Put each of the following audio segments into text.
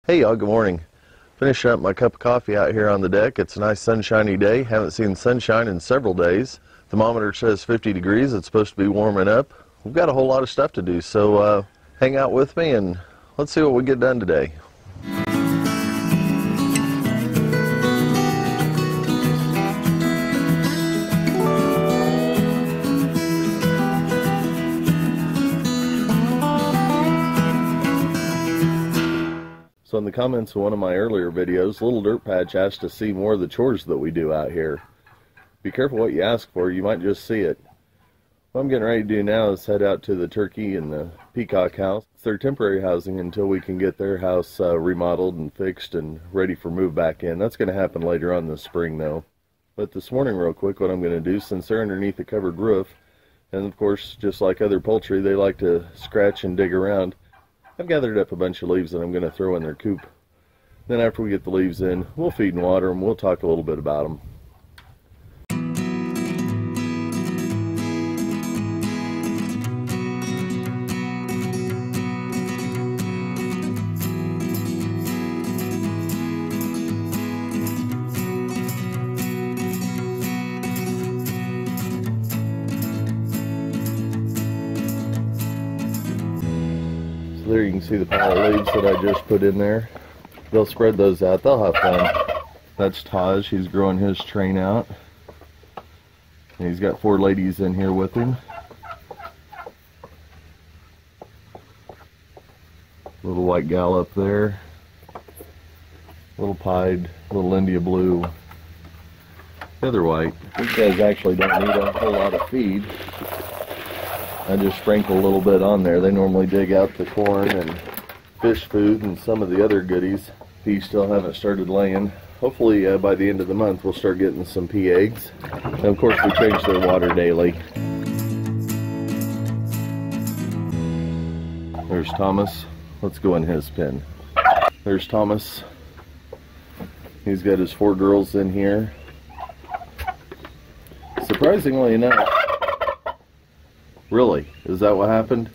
Hey y'all, good morning. Finishing up my cup of coffee out here on the deck. It's a nice sunshiny day. Haven't seen sunshine in several days. Thermometer says 50 degrees. It's supposed to be warming up. We've got a whole lot of stuff to do, so hang out with me and let's see what we get done today. So in the comments of one of my earlier videos, Little Dirt Patch asked to see more of the chores that we do out here. Be careful what you ask for, you might just see it. What I'm getting ready to do now is head out to the turkey and the peacock house. It's their temporary housing until we can get their house remodeled and fixed and ready for move back in. That's going to happen later on this spring though. But this morning real quick, what I'm going to do, since they're underneath a covered roof, and of course just like other poultry, they like to scratch and dig around, I've gathered up a bunch of leaves that I'm going to throw in their coop. Then after we get the leaves in, we'll feed and water them. We'll talk a little bit about them. There you can see the pile of leaves that I just put in there. They'll spread those out. They'll have fun. That's Taj. He's growing his train out. And he's got 4 ladies in here with him. Little white gal up there. Little pied, little India blue. The other white. These guys actually don't need a whole lot of feed. I just sprinkle a little bit on there. They normally dig out the corn and fish food and some of the other goodies. These still haven't started laying. Hopefully by the end of the month we'll start getting some pea eggs. And of course we change their water daily. There's Thomas. Let's go in his pen. There's Thomas. He's got his 4 girls in here. Surprisingly enough, really? Is that what happened?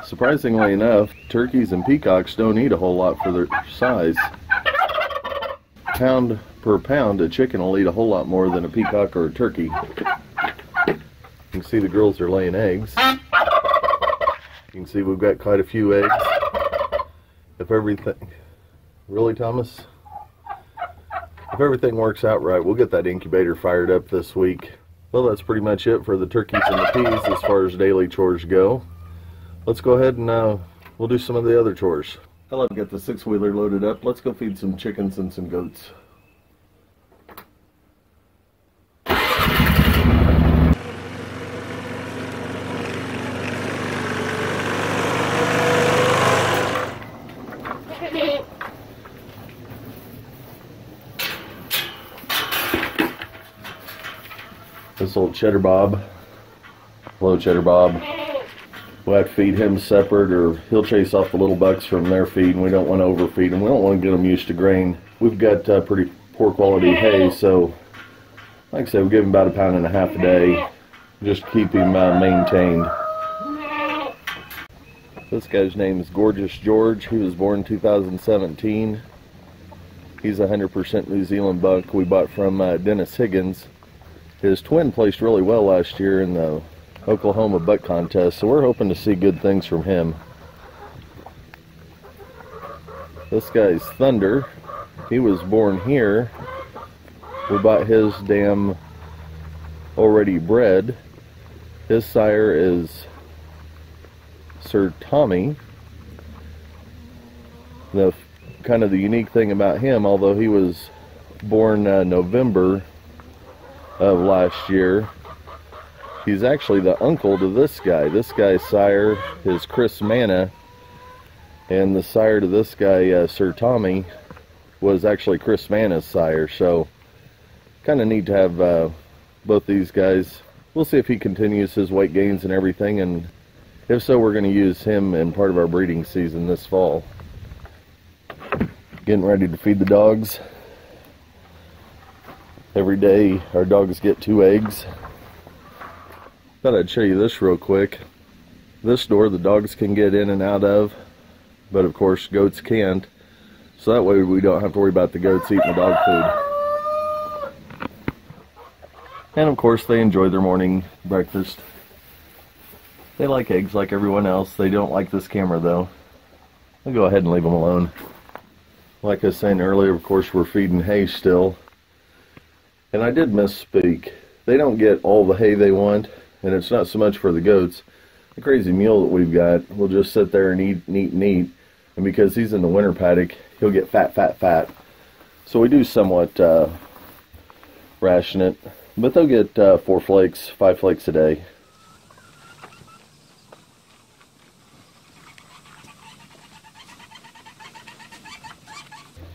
Surprisingly enough, turkeys and peacocks don't eat a whole lot for their size. Pound per pound, a chicken will eat a whole lot more than a peacock or a turkey. You can see the girls are laying eggs. You can see we've got quite a few eggs. If everything... Really, Thomas? If everything works out right, we'll get that incubator fired up this week. Well, that's pretty much it for the turkeys and the peas as far as daily chores go. Let's go ahead and we'll do some of the other chores. I'll get the 6-wheeler loaded up. Let's go feed some chickens and some goats. This old Cheddar Bob. Hello, Cheddar Bob. We'll have to feed him separate or he'll chase off the little bucks from their feed, and we don't want to overfeed them. We don't want to get them used to grain. We've got pretty poor quality hay, so like I said, we give him about 1.5 pounds a day just to keep him maintained. This guy's name is Gorgeous George. He was born 2017. He's a 100% New Zealand buck we bought from Dennis Higgins. His twin placed really well last year in the Oklahoma buck contest, so we're hoping to see good things from him. This guy's Thunder. He was born here. We bought his dam already bred. His sire is Sir Tommy. The kind of the unique thing about him, although he was born November of last year, he's actually the uncle to this guy. This guy's sire is Chris Manna, and the sire to this guy, Sir Tommy, was actually Chris Manna's sire. So kind of neat to have both these guys. We'll see if he continues his weight gains and everything, and if so, we're going to use him in part of our breeding season this fall. Getting ready to feed the dogs. Every day our dogs get 2 eggs. Thought I'd show you this real quick. This door the dogs can get in and out of. but of course goats can't, so that way we don't have to worry about the goats eating the dog food. And of course they enjoy their morning breakfast. They like eggs like everyone else. They don't like this camera though. I'll go ahead and leave them alone. Like I was saying earlier, of course we're feeding hay still. And I did misspeak. They don't get all the hay they want, and it's not so much for the goats. The crazy mule that we've got will just sit there and eat and eat and eat. And because he's in the winter paddock, he'll get fat, fat, fat. So we do somewhat ration it. But they'll get 4 flakes, 5 flakes a day.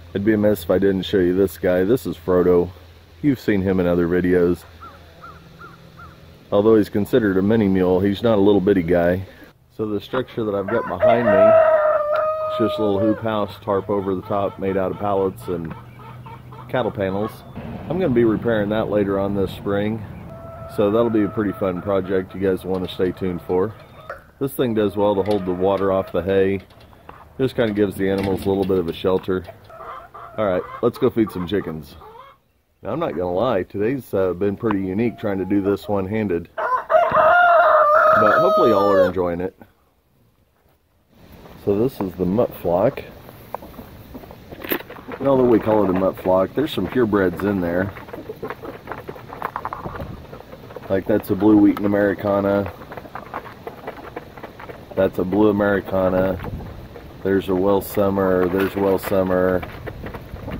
It'd be amiss if I didn't show you this guy. This is Frodo. You've seen him in other videos. Although he's considered a mini mule, he's not a little bitty guy. So the structure that I've got behind me, it's just a little hoop house, tarp over the top, made out of pallets and cattle panels. I'm going to be repairing that later on this spring. So that'll be a pretty fun project you guys want to stay tuned for. This thing does well to hold the water off the hay. Just kind of gives the animals a little bit of a shelter. Alright, let's go feed some chickens. Now, I'm not going to lie, today's been pretty unique trying to do this one-handed. But hopefully y'all are enjoying it. So this is the mutt flock. And although we call it a mutt flock, there's some purebreds in there. Like that's a blue Wheaten Americana. That's a blue Americana. There's a Welsh Summer. There's a Welsh Summer.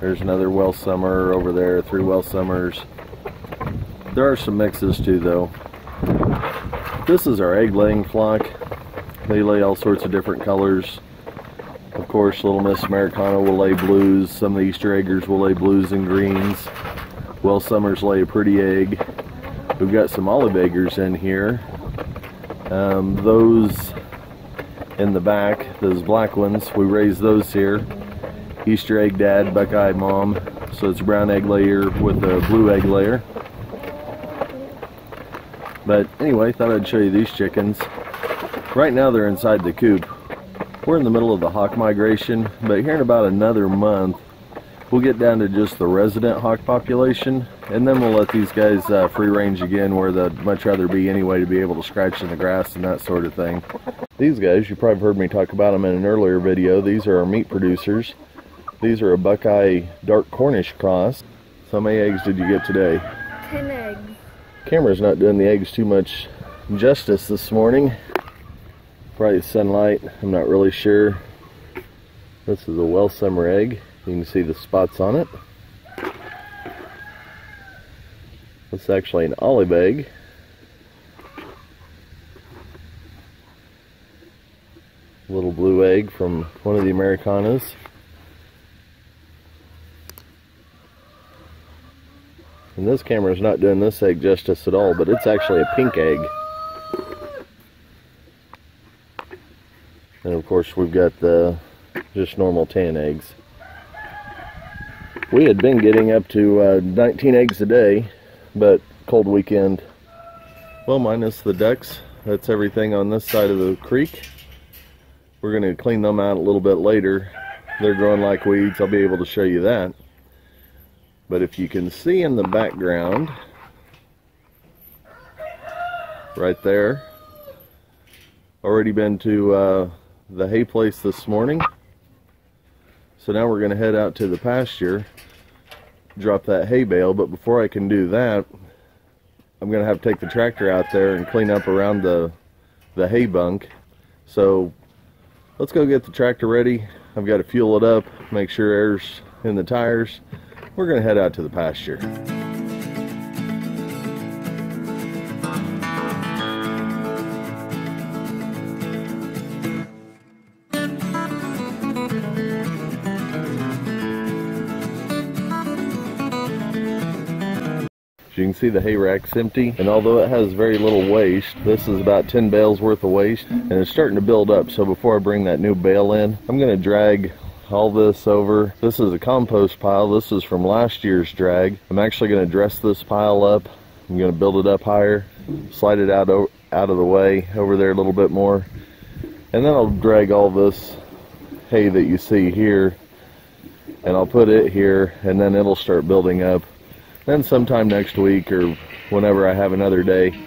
There's another Welsh Summer over there, 3 Welsh Summers. There are some mixes too though. This is our egg laying flock. They lay all sorts of different colors. Of course, Little Miss Americana will lay blues. Some of the Easter eggers will lay blues and greens. Welsh Summers lay a pretty egg. We've got some olive eggers in here. Those in the back, those black ones, we raise those here. Easter egg dad, Buckeye mom. So it's a brown egg layer with a blue egg layer. But anyway, thought I'd show you these chickens. Right now they're inside the coop. We're in the middle of the hawk migration, but here in about another month, we'll get down to just the resident hawk population, and then we'll let these guys free range again where they'd much rather be anyway, to be able to scratch in the grass and that sort of thing. These guys, you probably heard me talk about them in an earlier video. These are our meat producers. These are a Buckeye dark Cornish cross. So how many eggs did you get today? 10 eggs. Camera's not doing the eggs too much justice this morning. Probably sunlight, I'm not really sure. This is a Welsh Summer egg. You can see the spots on it. This is actually an olive egg. Little blue egg from one of the Americanas. And this camera's not doing this egg justice at all, but it's actually a pink egg. And of course we've got the just normal tan eggs. We had been getting up to 19 eggs a day, but cold weekend. Well, minus the ducks, that's everything on this side of the creek. We're going to clean them out a little bit later. They're growing like weeds, I'll be able to show you that. But if you can see in the background, right there, already been to the hay place this morning. So now we're going to head out to the pasture, drop that hay bale, but before I can do that, I'm going to have to take the tractor out there and clean up around the hay bunk. So let's go get the tractor ready. I've got to fuel it up, make sure air's in the tires. We're going to head out to the pasture. As you can see, the hay rack's empty, and although it has very little waste, this is about 10 bales worth of waste, and it's starting to build up. So before I bring that new bale in, I'm going to drag all this over. This is a compost pile. This is from last year's drag. I'm actually going to dress this pile up. I'm going to build it up higher, slide it out of the way over there a little bit more, and then I'll drag all this hay that you see here, and I'll put it here, and then it'll start building up. Then sometime next week or whenever I have another day,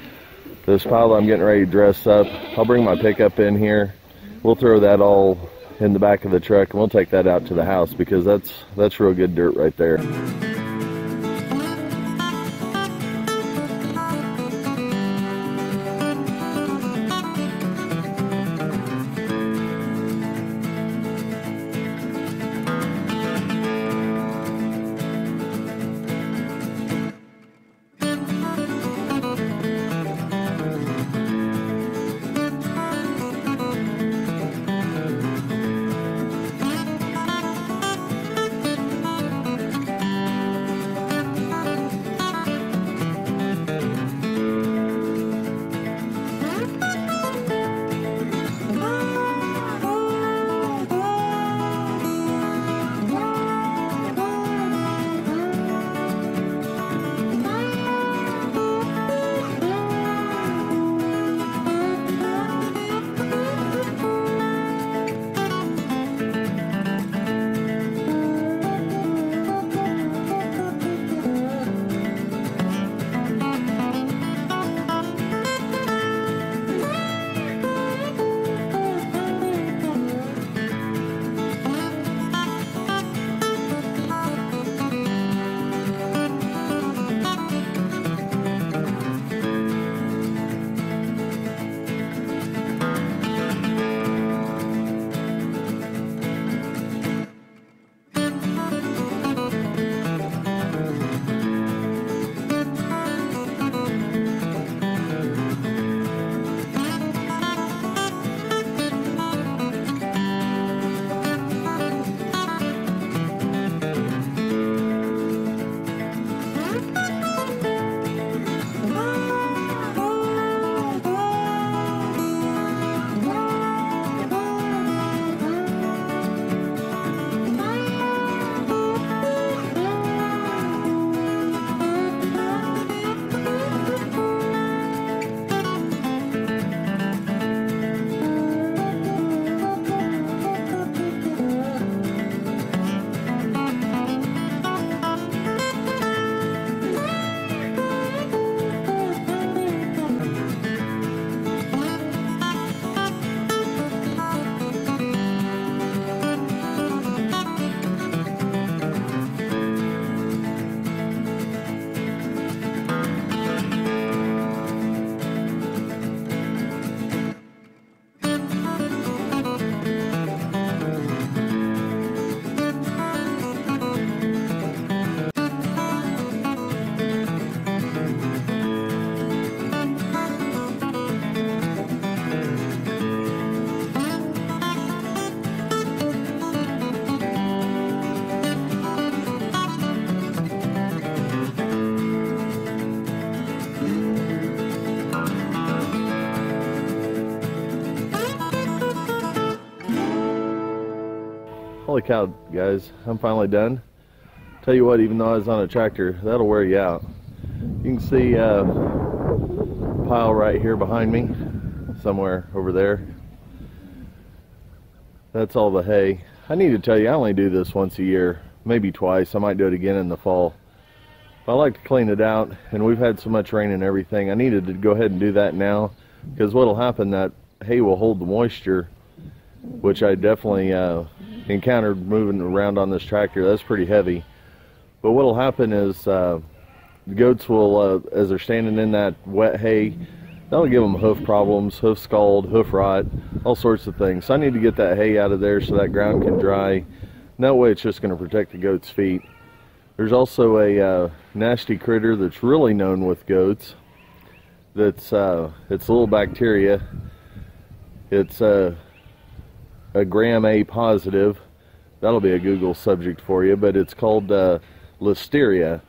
this pile that I'm getting ready to dress up, I'll bring my pickup in here. We'll throw that all in the back of the truck, and we'll take that out to the house, because that's real good dirt right there. Holy cow, guys, I'm finally done. Tell you what, even though I was on a tractor, that'll wear you out. You can see a pile right here behind me, somewhere over there. That's all the hay. I need to tell you, I only do this once a year, maybe twice. I might do it again in the fall. But I like to clean it out, and we've had so much rain and everything. I needed to go ahead and do that now, because what'll happen, that hay will hold the moisture, which I definitely encountered moving around on this tractor. That's pretty heavy. But what'll happen is the goats will, as they're standing in that wet hay, that'll give them hoof problems, hoof scald, hoof rot, all sorts of things. So I need to get that hay out of there so that ground can dry. And that way it's just going to protect the goats' feet. There's also a nasty critter that's really known with goats. It's a little bacteria. It's a gram A positive. That'll be a Google subject for you, but it's called Listeria.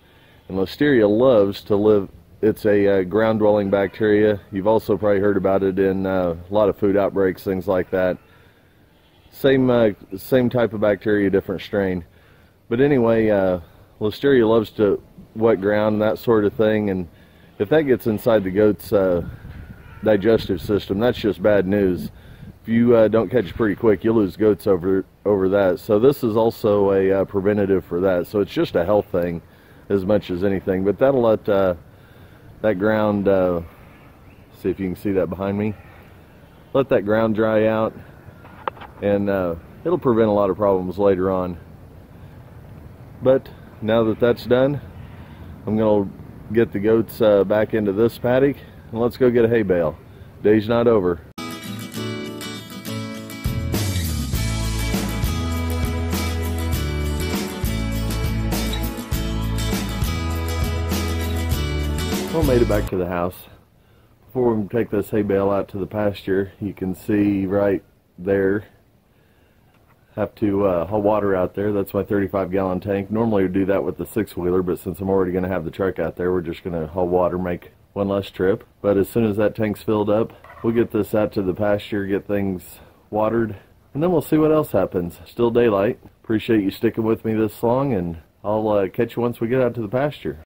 And Listeria loves to live, it's a ground-dwelling bacteria. You've also probably heard about it in a lot of food outbreaks, things like that. Same type of bacteria, different strain. But anyway, Listeria loves to wet ground and that sort of thing, and if that gets inside the goat's digestive system, that's just bad news. If you don't catch it pretty quick, you'll lose goats over over that. So this is also a preventative for that. So it's just a health thing as much as anything. But that'll let that ground, see if you can see that behind me, let that ground dry out, and it'll prevent a lot of problems later on. But now that that's done, I'm gonna get the goats back into this paddock, and let's go get a hay bale. Day's not over. Well, made it back to the house. Before we take this hay bale out to the pasture, you can see right there, have to haul water out there. That's my 35-gallon tank. Normally we do that with the 6-wheeler, but since I'm already going to have the truck out there, we're just going to haul water, make one less trip. But as soon as that tank's filled up, we'll get this out to the pasture, get things watered, and then we'll see what else happens. Still daylight. Appreciate you sticking with me this long, and I'll catch you once we get out to the pasture.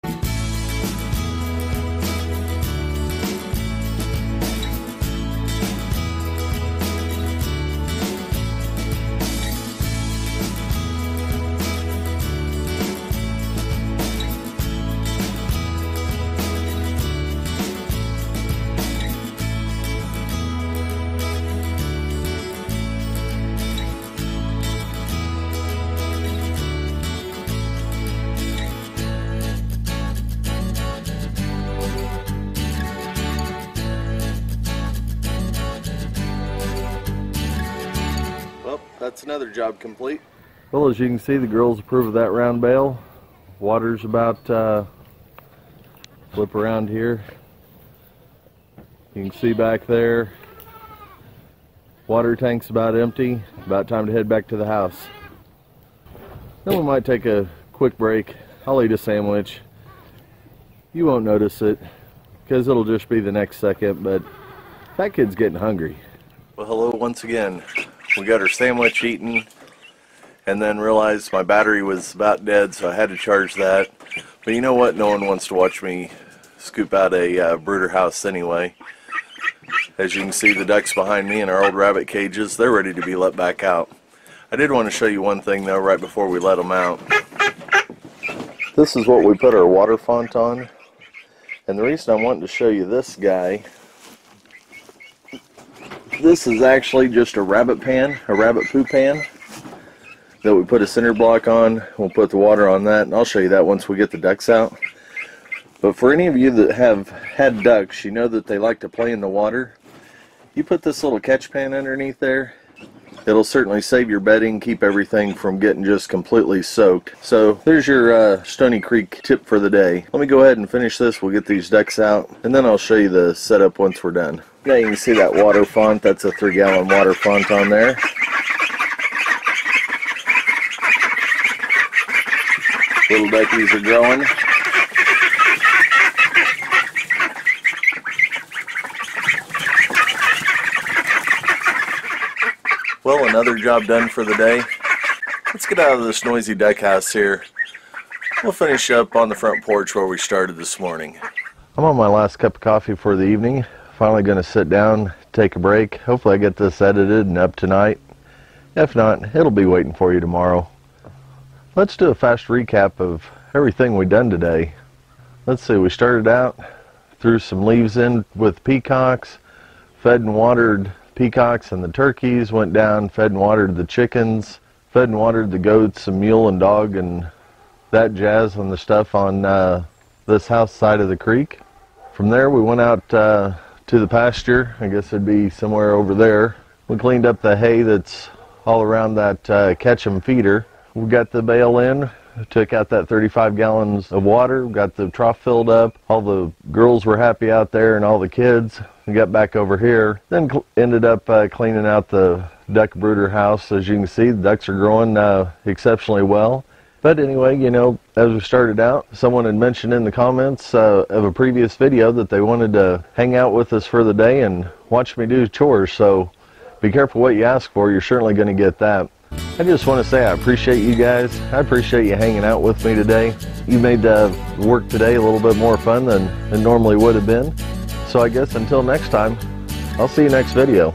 That's another job complete. Well, as you can see, the girls approve of that round bale. Water's about, flip around here. You can see back there, water tank's about empty. About time to head back to the house. Then we might take a quick break. I'll eat a sandwich. You won't notice it because it'll just be the next second, but that kid's getting hungry. Well, hello once again. We got our sandwich eaten and then realized my battery was about dead, so I had to charge that. But you know what? No one wants to watch me scoop out a brooder house anyway. As you can see, the ducks behind me in our old rabbit cages, they're ready to be let back out. I did want to show you one thing though right before we let them out. This is what we put our water font on. And the reason I'm wanting to show you this guy, this is actually just a rabbit pan, a rabbit poo pan that we put a cinder block on. We'll put the water on that, and I'll show you that once we get the ducks out. But for any of you that have had ducks, you know that they like to play in the water. You put this little catch pan underneath there, it'll certainly save your bedding, keep everything from getting just completely soaked. So there's your Stoney Creek tip for the day. Let me go ahead and finish this. We'll get these ducks out, and then I'll show you the setup once we're done. Now you can see that water font. That's a 3-gallon water font on there. Little duckies are growing. Well, another job done for the day. Let's get out of this noisy duck house here. We'll finish up on the front porch where we started this morning. I'm on my last cup of coffee for the evening. Finally going to sit down, take a break. Hopefully I get this edited and up tonight. If not, it'll be waiting for you tomorrow. Let's do a fast recap of everything we've done today. Let's see, we started out, threw some leaves in with peacocks, fed and watered peacocks and the turkeys, went down, fed and watered the chickens, fed and watered the goats, and mule and dog and that jazz and the stuff on this house side of the creek. From there we went out to the pasture. I guess it'd be somewhere over there. We cleaned up the hay that's all around that catch-em feeder. We got the bale in, took out that 35 gallons of water, got the trough filled up. All the girls were happy out there and all the kids. We got back over here, then ended up cleaning out the duck brooder house. As you can see, the ducks are growing exceptionally well. But anyway, you know, as we started out, someone had mentioned in the comments of a previous video that they wanted to hang out with us for the day and watch me do chores. So be careful what you ask for. You're certainly going to get that. I just want to say I appreciate you guys. I appreciate you hanging out with me today. You made work today a little bit more fun than it normally would have been. So I guess until next time, I'll see you next video.